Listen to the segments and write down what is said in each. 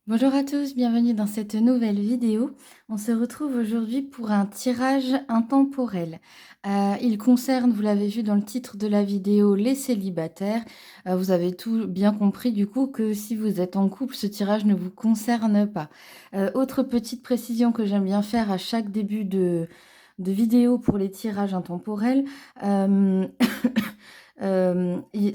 Bonjour à tous, bienvenue dans cette nouvelle vidéo. On se retrouve aujourd'hui pour un tirage intemporel. Il concerne, vous l'avez vu dans le titre de la vidéo, les célibataires. Vous avez tout bien compris du coup que si vous êtes en couple, ce tirage ne vous concerne pas. Autre petite précision que j'aime bien faire à chaque début de vidéo pour les tirages intemporels. euh,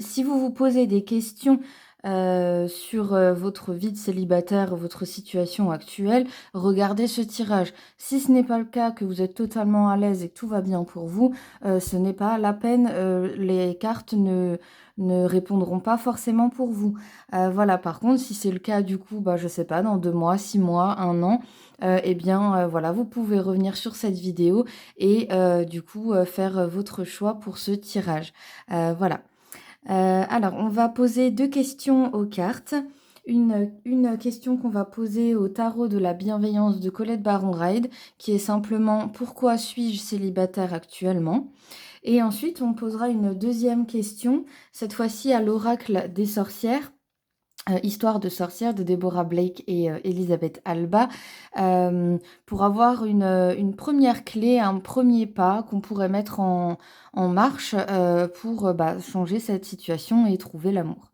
Si vous vous posez des questions sur votre vie de célibataire, votre situation actuelle, regardez ce tirage. Si ce n'est pas le cas, que vous êtes totalement à l'aise et que tout va bien pour vous, ce n'est pas la peine, les cartes ne répondront pas forcément pour vous. Voilà, par contre, si c'est le cas, du coup, bah, je sais pas, dans 2 mois, 6 mois, un an, eh bien, voilà, vous pouvez revenir sur cette vidéo et du coup, faire votre choix pour ce tirage. Voilà. Alors, on va poser 2 questions aux cartes. Une question qu'on va poser au tarot de la bienveillance de Colette Baron-Ryde, qui est simplement: «Pourquoi suis-je célibataire actuellement?» Et ensuite, on posera une deuxième question, cette fois-ci à l'oracle des sorcières. Histoire de sorcière de Deborah Blake et Elisabeth Alba, pour avoir une 1re clé, un premier pas qu'on pourrait mettre en marche, pour, bah, changer cette situation et trouver l'amour.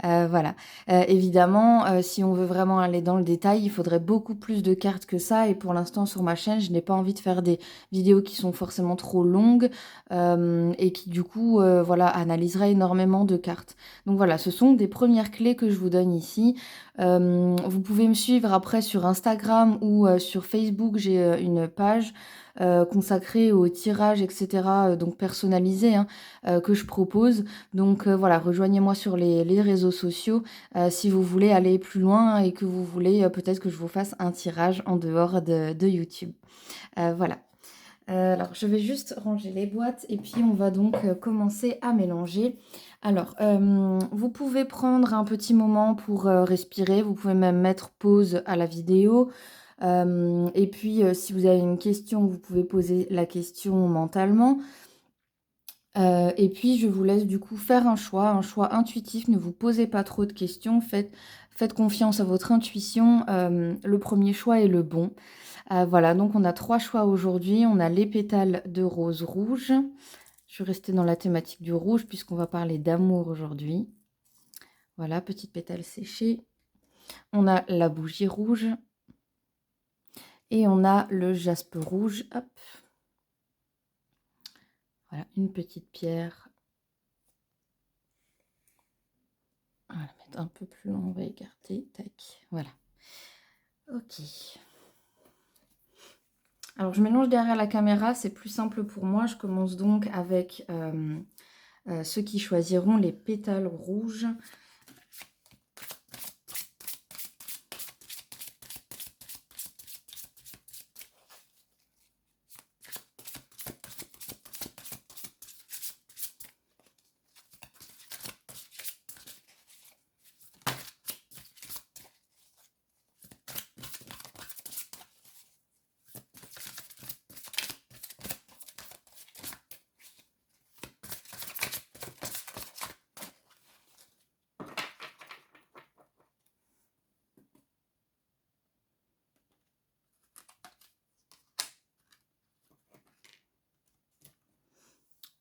Voilà. Évidemment, si on veut vraiment aller dans le détail, il faudrait beaucoup plus de cartes que ça et pour l'instant sur ma chaîne, je n'ai pas envie de faire des vidéos qui sont forcément trop longues, et qui du coup, voilà, analyseraient énormément de cartes. Donc voilà, ce sont des premières clés que je vous donne ici. Vous pouvez me suivre après sur Instagram ou sur Facebook. J'ai une page consacrée au tirage, etc., donc personnalisé, hein, que je propose. Donc voilà, rejoignez-moi sur les réseaux sociaux si vous voulez aller plus loin et que vous voulez peut-être que je vous fasse un tirage en dehors de YouTube. Voilà. Alors, je vais juste ranger les boîtes et puis on va donc commencer à mélanger. Alors, vous pouvez prendre un petit moment pour respirer. Vous pouvez même mettre pause à la vidéo. Et puis, si vous avez une question, vous pouvez poser la question mentalement. Et puis, je vous laisse du coup faire un choix intuitif. Ne vous posez pas trop de questions. Faites confiance à votre intuition. Le premier choix est le bon. Voilà, donc on a 3 choix aujourd'hui. On a les pétales de rose rouge. Je suis restée dans la thématique du rouge puisqu'on va parler d'amour aujourd'hui. Voilà, petite pétale séchée. On a la bougie rouge. Et on a le jaspe rouge. Hop. Voilà, une petite pierre. On va la mettre un peu plus loin, on va écarter. Tac, voilà. Ok. Alors, je mélange derrière la caméra, c'est plus simple pour moi. Je commence donc avec ceux qui choisiront les pétales rouges.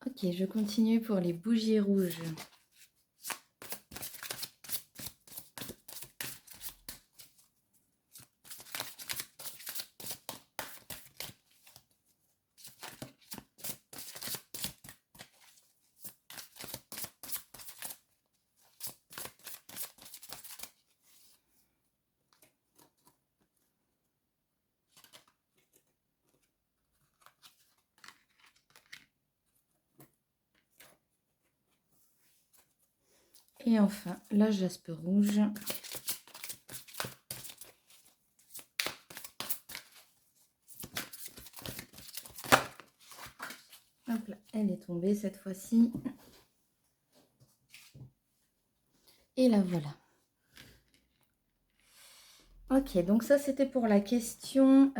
Ok, je continue pour les bougies rouges. Et enfin, la jaspe rouge. Hop là, elle est tombée cette fois-ci. Et la voilà. Ok, donc ça c'était pour la question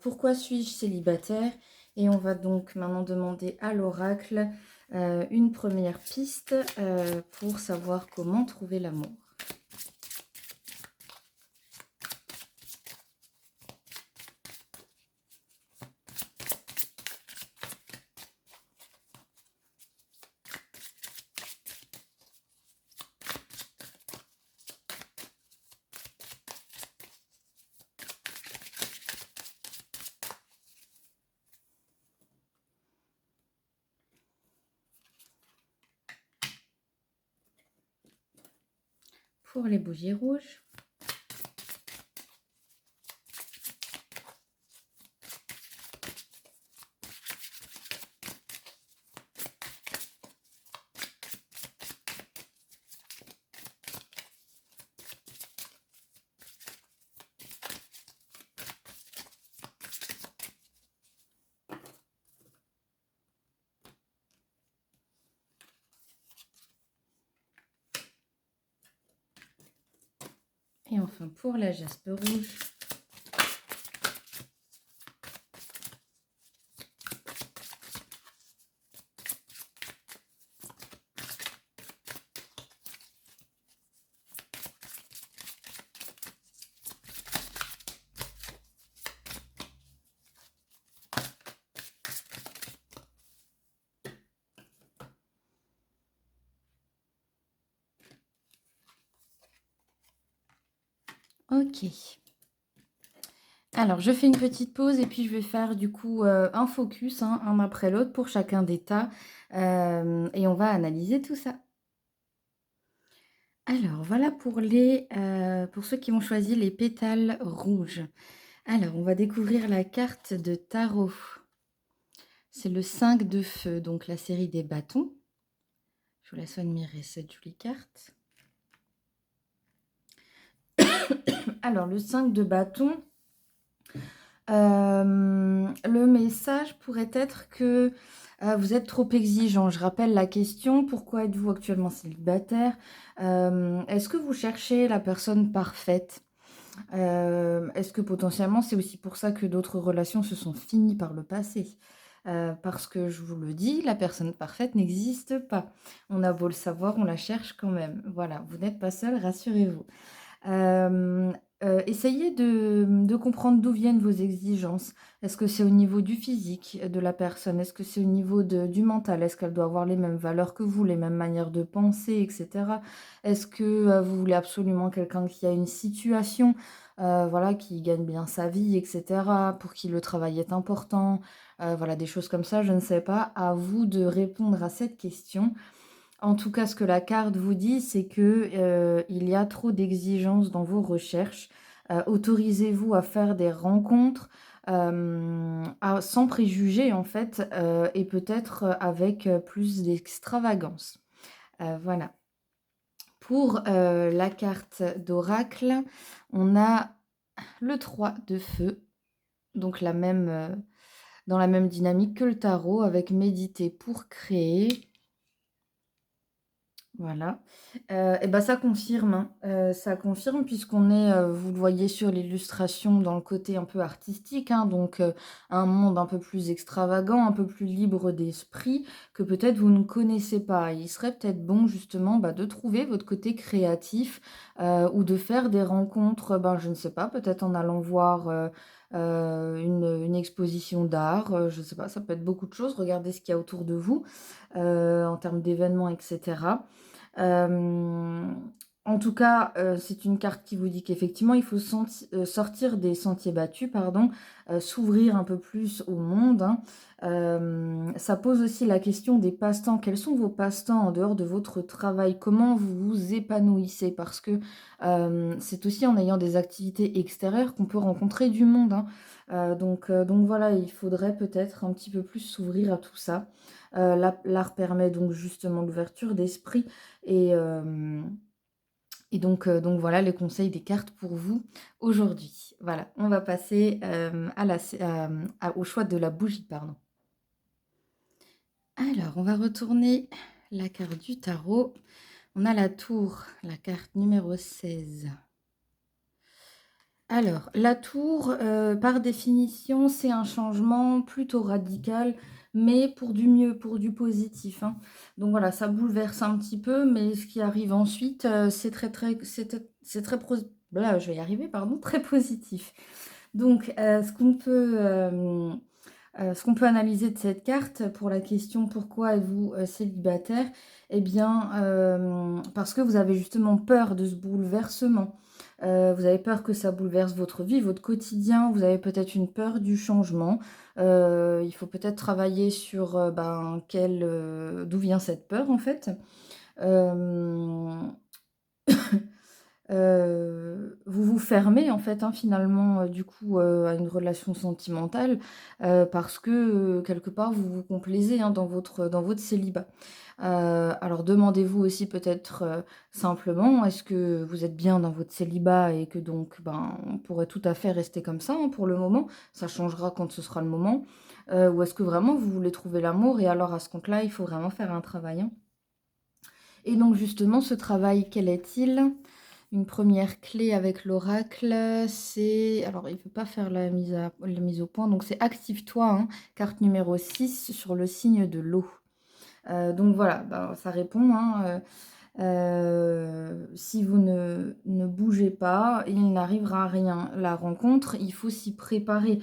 pourquoi suis-je célibataire? Et on va donc maintenant demander à l'oracle une première piste pour savoir comment trouver l'amour. pour les bougies rouges. Et enfin pour la jaspe rouge. Ok. Alors, je fais une petite pause et puis je vais faire du coup un focus, hein, un après l'autre pour chacun des tas. Et on va analyser tout ça. Alors, voilà pour ceux qui ont choisi les pétales rouges. Alors, on va découvrir la carte de tarot. C'est le 5 de feu, donc la série des bâtons. Je vous laisse admirer cette jolie carte. Alors, le 5 de bâton, le message pourrait être que vous êtes trop exigeant. Je rappelle la question, pourquoi êtes-vous actuellement célibataire? Est-ce que vous cherchez la personne parfaite? Est-ce que potentiellement c'est aussi pour ça que d'autres relations se sont finies par le passé? Parce que je vous le dis, la personne parfaite n'existe pas. On a beau le savoir, on la cherche quand même. Voilà, vous n'êtes pas seul, rassurez-vous. Hem, essayez de comprendre d'où viennent vos exigences. Est-ce que c'est au niveau du physique de la personne? Est-ce que c'est au niveau du mental? Est-ce qu'elle doit avoir les mêmes valeurs que vous, les mêmes manières de penser et cetera? Est-ce que, vous voulez absolument quelqu'un qui a une situation, voilà, qui gagne bien sa vie et cetera, pour qui le travail est important? Voilà, des choses comme ça, je ne sais pas. À vous de répondre à cette question. En tout cas, ce que la carte vous dit, c'est que, il y a trop d'exigences dans vos recherches. Autorisez-vous à faire des rencontres, sans préjugés en fait, et peut-être, avec, plus d'extravagance. Voilà. Pour, la carte d'oracle, on a le 3 de feu, donc dans la même dynamique que le tarot avec méditer pour créer. Voilà, et bah, ça confirme puisqu'on est, vous le voyez sur l'illustration dans le côté un peu artistique, hein, donc un monde un peu plus extravagant, un peu plus libre d'esprit que peut-être vous ne connaissez pas. Il serait peut-être bon justement, bah, de trouver votre côté créatif, ou de faire des rencontres, ben, je ne sais pas, peut-être en allant voir, une exposition d'art, je ne sais pas, ça peut être beaucoup de choses. Regardez ce qu'il y a autour de vous, en termes d'événements et cetera. En tout cas, c'est une carte qui vous dit qu'effectivement, il faut sortir des sentiers battus, pardon, s'ouvrir un peu plus au monde, hein. Ça pose aussi la question des passe-temps. Quels sont vos passe-temps en dehors de votre travail? Comment vous vous épanouissez? Parce que, c'est aussi en ayant des activités extérieures qu'on peut rencontrer du monde, hein. Donc voilà, il faudrait peut-être un petit peu plus s'ouvrir à tout ça. L'art permet donc justement l'ouverture d'esprit et donc voilà les conseils des cartes pour vous aujourd'hui. Voilà, on va passer, à la sé à au choix de la bougie, pardon. Alors, on va retourner la carte du tarot. On a la tour, la carte numéro 16. Alors, la tour, par définition, c'est un changement plutôt radical, mais pour du mieux, pour du positif, hein. Donc voilà, ça bouleverse un petit peu, mais ce qui arrive ensuite, c'est très je vais y arriver, pardon, très positif. Donc, ce qu'on peut analyser de cette carte pour la question «Pourquoi êtes-vous, célibataire?» Eh bien, parce que vous avez justement peur de ce bouleversement. Vous avez peur que ça bouleverse votre vie, votre quotidien. Vous avez peut-être une peur du changement. Il faut peut-être travailler sur, ben, d'où vient cette peur en fait. Hem fermer en fait, hein, finalement, du coup, à une relation sentimentale, parce que, quelque part vous vous complaisez, hein, dans votre célibat. Alors demandez-vous aussi peut-être, simplement, est-ce que vous êtes bien dans votre célibat et que donc, ben, on pourrait tout à fait rester comme ça, hein, pour le moment, ça changera quand ce sera le moment, ou est-ce que vraiment vous voulez trouver l'amour et alors à ce compte-là, il faut vraiment faire un travail, hein. Et donc justement, ce travail, quel est-il? Une première clé avec l'oracle, c'est alors il ne veut pas faire la mise au point, donc c'est active-toi, hein, carte numéro 6 sur le signe de l'eau. Donc voilà, bah, ça répond, hein, si vous ne bougez pas, il n'arrivera rien. La rencontre, il faut s'y préparer.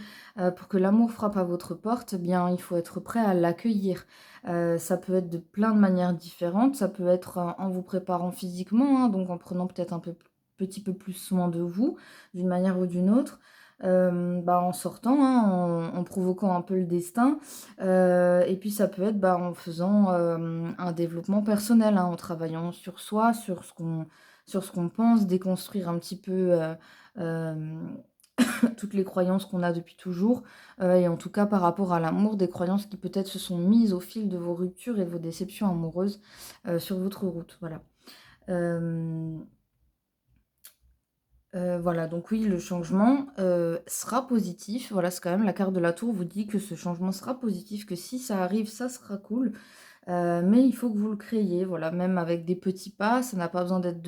Pour que l'amour frappe à votre porte, eh bien, il faut être prêt à l'accueillir. Ça peut être de plein de manières différentes. Ça peut être en vous préparant physiquement, hein, donc en prenant peut-être un petit peu plus soin de vous, d'une manière ou d'une autre. Bah, en sortant, hein, en provoquant un peu le destin. Et puis ça peut être, bah, en faisant, un développement personnel, hein, en travaillant sur soi, sur ce qu'on pense, déconstruire un petit peu, hem, toutes les croyances qu'on a depuis toujours, et en tout cas par rapport à l'amour, des croyances qui peut-être se sont mises au fil de vos ruptures et de vos déceptions amoureuses, sur votre route, voilà. Hem voilà, donc oui, le changement, sera positif. Voilà, c'est quand même la carte de la tour vous dit que ce changement sera positif, que si ça arrive, ça sera cool, mais il faut que vous le créiez, voilà, même avec des petits pas. Ça n'a pas besoin d'être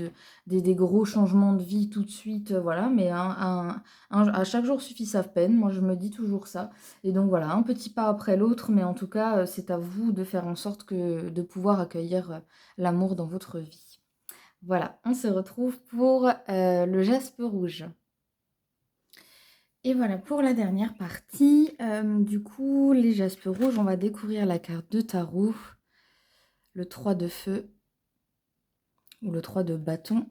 des gros changements de vie tout de suite, voilà, mais à chaque jour suffit sa peine. Moi, je me dis toujours ça et donc voilà, un petit pas après l'autre, mais en tout cas, c'est à vous de faire en sorte que de pouvoir accueillir, l'amour dans votre vie. Voilà, on se retrouve pour, le jaspe rouge. Et voilà pour la dernière partie. Du coup, les jaspes rouges, on va découvrir la carte de tarot, le 3 de feu ou le 3 de bâton.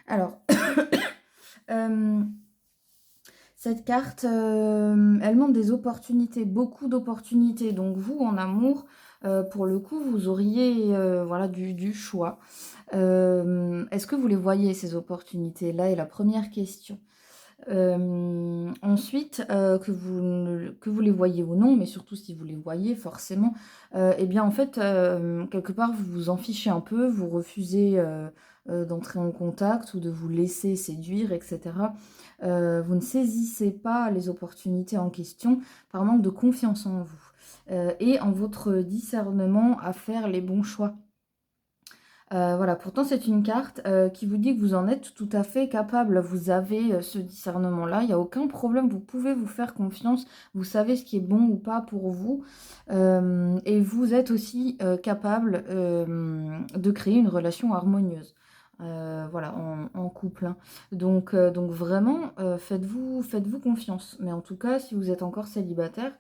Alors, hem, cette carte, elle montre des opportunités, beaucoup d'opportunités. Donc vous, en amour, pour le coup, vous auriez, voilà, du choix. Est-ce que vous les voyez ces opportunités-là? Est la première question. Ensuite, que vous les voyez ou non, mais surtout si vous les voyez forcément, et bien, en fait, quelque part, vous vous en fichez un peu, vous refusez, d'entrer en contact ou de vous laisser séduire et cetera. Vous ne saisissez pas les opportunités en question par manque de confiance en vous, et en votre discernement à faire les bons choix. Voilà, pourtant c'est une carte, qui vous dit que vous en êtes tout à fait capable. Vous avez, ce discernement-là, il y a aucun problème, vous pouvez vous faire confiance. Vous savez ce qui est bon ou pas pour vous, et vous êtes aussi, capable, de créer une relation harmonieuse. Voilà, en couple, hein. Donc vraiment, faites-vous confiance. Mais en tout cas, si vous êtes encore célibataire,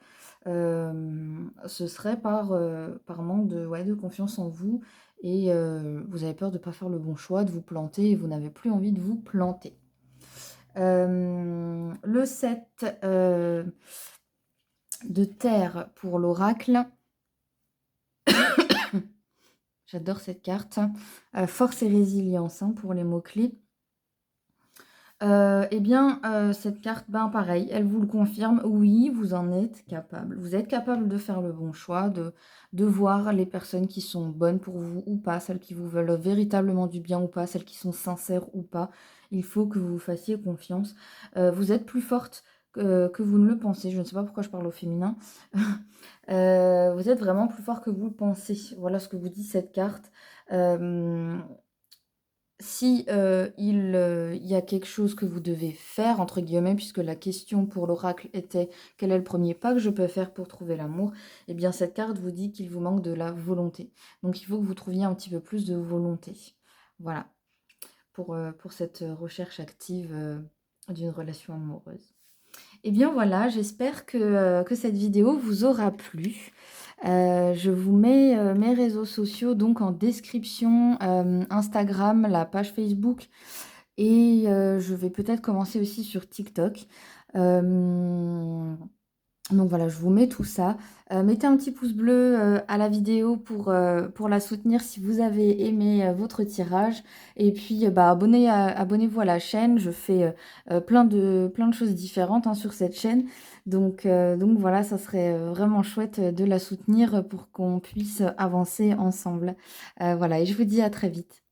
ce serait par manque de ouais, de confiance en vous et vous avez peur de ne pas faire le bon choix, de vous planter et vous n'avez plus envie de vous planter. Le 7 de terre pour l'oracle. J'adore cette carte. Force et résilience, hein, pour les mots-clés. Eh bien, cette carte, ben, pareil, elle vous le confirme. Oui, vous en êtes capable. Vous êtes capable de faire le bon choix, de voir les personnes qui sont bonnes pour vous ou pas, celles qui vous veulent véritablement du bien ou pas, celles qui sont sincères ou pas. Il faut que vous vous fassiez confiance. Vous êtes plus forte que vous ne le pensez. Je ne sais pas pourquoi je parle au féminin. Vous êtes vraiment plus fort que vous le pensez. Voilà ce que vous dit cette carte. Hem si, il y a quelque chose que vous devez «faire» entre guillemets, puisque la question pour l'oracle était: «Quel est le premier pas que je peux faire pour trouver l'amour?» Eh bien cette carte vous dit qu'il vous manque de la volonté. Donc il faut que vous trouviez un petit peu plus de volonté. Voilà, pour cette, recherche active, d'une relation amoureuse. Eh bien voilà, j'espère que cette vidéo vous aura plu. Je vous mets, mes réseaux sociaux donc en description, Instagram, la page Facebook et je vais peut-être commencer aussi sur TikTok. Hem Donc voilà, je vous mets tout ça. Mettez un petit pouce bleu, à la vidéo pour la soutenir si vous avez aimé, votre tirage et puis, bah, abonnez-vous à la chaîne. Je fais, plein de choses différentes, hein, sur cette chaîne. Donc voilà, ça serait, vraiment chouette, de la soutenir, pour qu'on puisse avancer ensemble. Voilà et je vous dis à très vite.